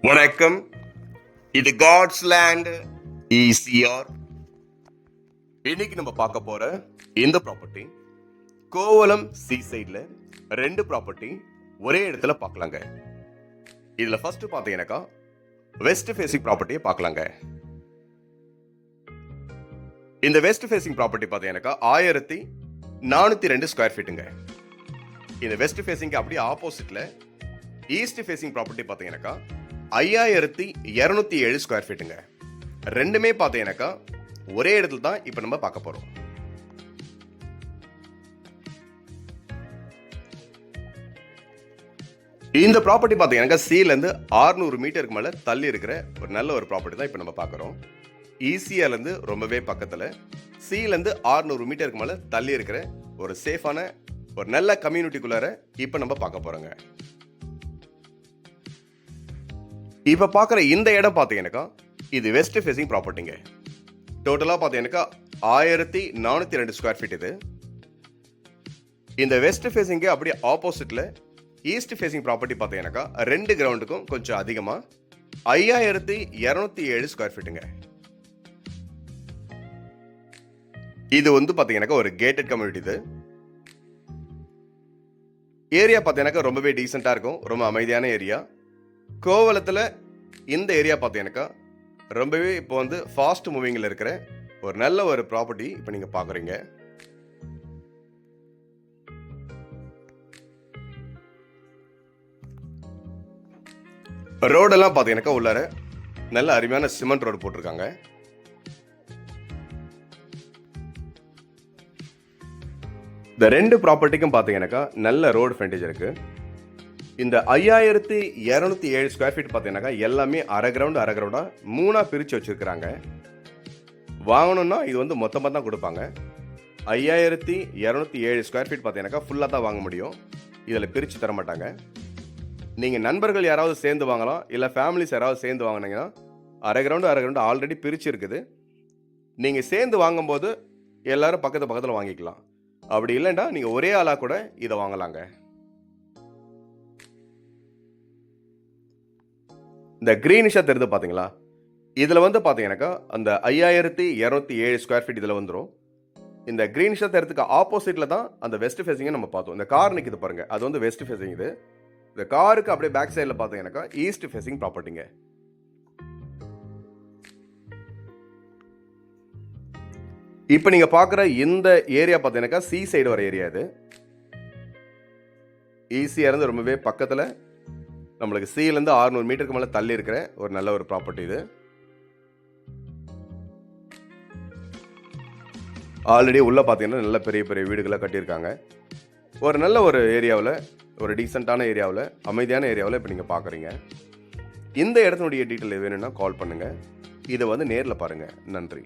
வணக்கம். இது God's land ECR. இன்னைக்கு நம்ம பார்க்க போற இந்த ப்ராப்பர்ட்டி கோவலம் சி சைட்ல 2 ப்ராப்பர்ட்டி ஒரே இடத்துல பார்க்கலாங்க. இதுல ஃபர்ஸ்ட் பாத்தீங்கன்னாக்கா வெஸ்ட் ஃபேசிங் ப்ராப்பர்ட்டியை பார்க்கலாங்க. இந்த வெஸ்ட் ஃபேசிங் ப்ராப்பர்ட்டி பாத்தீங்கன்னாக்கா 1402 ஸ்கொயர் ஃபீட்டுங்க. இந்த வெஸ்ட் ஃபேசிங்க்கு அப்படியே ஆப்போசிட்ல ஈஸ்ட் ஃபேசிங் ப்ராப்பர்ட்டி பாத்தீங்கன்னாக்கா 5207 ஸ்கொயர் ஃபீட்டுங்க. ரெண்டுமே பார்த்தீங்கன்னாக்கா ஒரே இடத்துல தான் இப்போ நம்ம பார்க்க போறோம். இந்த ப்ராப்பர்ட்டி பார்த்தீங்கன்னாக்கா சீலேருந்து 600 மீட்டருக்கு மேலே தள்ளி இருக்கிற ஒரு நல்ல ஒரு ப்ராப்பர்ட்டி தான் இப்போ நம்ம பார்க்குறோம். ஈசிஆர்லேருந்து ரொம்பவே பக்கத்தில் சீலேருந்து 600 மீட்டருக்கு மேலே தள்ளி இருக்கிற ஒரு சேஃபான ஒரு நல்ல கம்யூனிட்டிக்குள்ளார இப்போ நம்ம பார்க்க போகிறோங்க. இப்போ பார்க்குற இந்த இடம் பார்த்தீங்கன்னாக்கா இது வெஸ்ட் ஃபேசிங் ப்ராப்பர்ட்டிங்க. டோட்டலாக பார்த்தீங்கன்னாக்கா 1402 ஸ்கொயர் ஃபீட் இது. இந்த வெஸ்ட் ஃபேசிங்கு அப்படியே ஆப்போசிட்டில் ஈஸ்ட் ஃபேசிங் ப்ராப்பர்ட்டி பார்த்தீங்கன்னாக்கா 2 கிரவுண்டுக்கும் கொஞ்சம் அதிகமாக 5207 ஸ்கொயர் ஃபீட்டுங்க. இது வந்து பார்த்தீங்கன்னாக்கா ஒரு கேட்டட் கம்யூனிட்டி. இது ஏரியா பார்த்தீங்கன்னாக்கா ரொம்பவே டீசெண்டாக இருக்கும், ரொம்ப அமைதியான ஏரியா. கோவலத்தில் இந்த ஏரியா பார்த்தீங்கன்னாக்கா ரொம்பவே இப்போ வந்து ஃபாஸ்ட் மூவிங்கில் இருக்கிற ஒரு நல்ல ஒரு ப்ராப்பர்ட்டி இப்போ நீங்கள் பார்க்குறீங்க. ரோடெல்லாம் பார்த்தீங்கன்னாக்கா உள்ளார நல்ல அருமையான சிமெண்ட் ரோடு போட்டிருக்காங்க. இந்த 2 ப்ராப்பர்ட்டிக்கும் பார்த்தீங்கன்னாக்கா நல்ல ரோடு ஃப்ரண்டேஜ் இருக்கு. இந்த 5207 ஸ்கொயர் ஃபீட் பார்த்தீங்கன்னாக்கா எல்லாமே அரை கிரவுண்டா 3 பிரித்து வச்சிருக்கிறாங்க. வாங்கணும்னா இது வந்து மொத்தமாக தான் கொடுப்பாங்க. 5207 ஸ்கொயர் ஃபீட் பார்த்தீங்கன்னாக்கா ஃபுல்லாக தான் வாங்க முடியும், இதில் பிரித்து தர மாட்டாங்க. நீங்கள் நண்பர்கள் யாராவது சேர்ந்து வாங்கலாம், இல்லை ஃபேமிலிஸ் யாராவது சேர்ந்து வாங்கினீங்கன்னா அரை கிரவுண்டு ஆல்ரெடி பிரித்து இருக்குது. நீங்கள் சேர்ந்து வாங்கும்போது எல்லாரும் பக்கத்தில் வாங்கிக்கலாம். அப்படி இல்லைன்னா நீங்கள் ஒரே ஆளாக கூட இதை வாங்கலாங்க. இந்த கிரீனிஷாக தெரிந்து பார்த்தீங்களா, இதில் வந்து பார்த்தீங்கன்னாக்கா அந்த 5207 ஸ்கொயர் ஃபீட் இதில் வந்துடும். இந்த கிரீனிஷாக தெரிறதுக்கு ஆப்போசிட்டில் தான் அந்த வெஸ்ட் ஃபேசிங்கை நம்ம பார்த்தோம். இந்த கார் நிற்கிது பாருங்க, அது வந்து வெஸ்ட் ஃபேசிங். இது இந்த காருக்கு அப்படியே பேக் சைடில் பார்த்தீங்கன்னாக்கா ஈஸ்ட் ஃபேசிங் ப்ராப்பர்ட்டிங்க. இப்போ நீங்கள் பார்க்குற இந்த ஏரியா பார்த்தீங்கன்னாக்கா சி சைடு வர ஏரியா. இது ஈஸியாக இருந்து ரொம்பவே பக்கத்தில் நம்மளுக்கு சீலேருந்து 600 மீட்டருக்கு மேலே தள்ளி இருக்கிற ஒரு நல்ல ஒரு ப்ராப்பர்ட்டி. இது ஆல்ரெடி உள்ளே பார்த்தீங்கன்னா நல்ல பெரிய பெரிய வீடுகளை கட்டியிருக்காங்க. ஒரு நல்ல ஒரு ஏரியாவில், ஒரு டீசெண்டான ஏரியாவில், அமைதியான ஏரியாவில் இப்போ நீங்கள் பார்க்குறீங்க. இந்த இடத்தினுடைய டீட்டெயில் வேணும்னா கால் பண்ணுங்கள். இதை வந்து நேரில் பாருங்கள். நன்றி.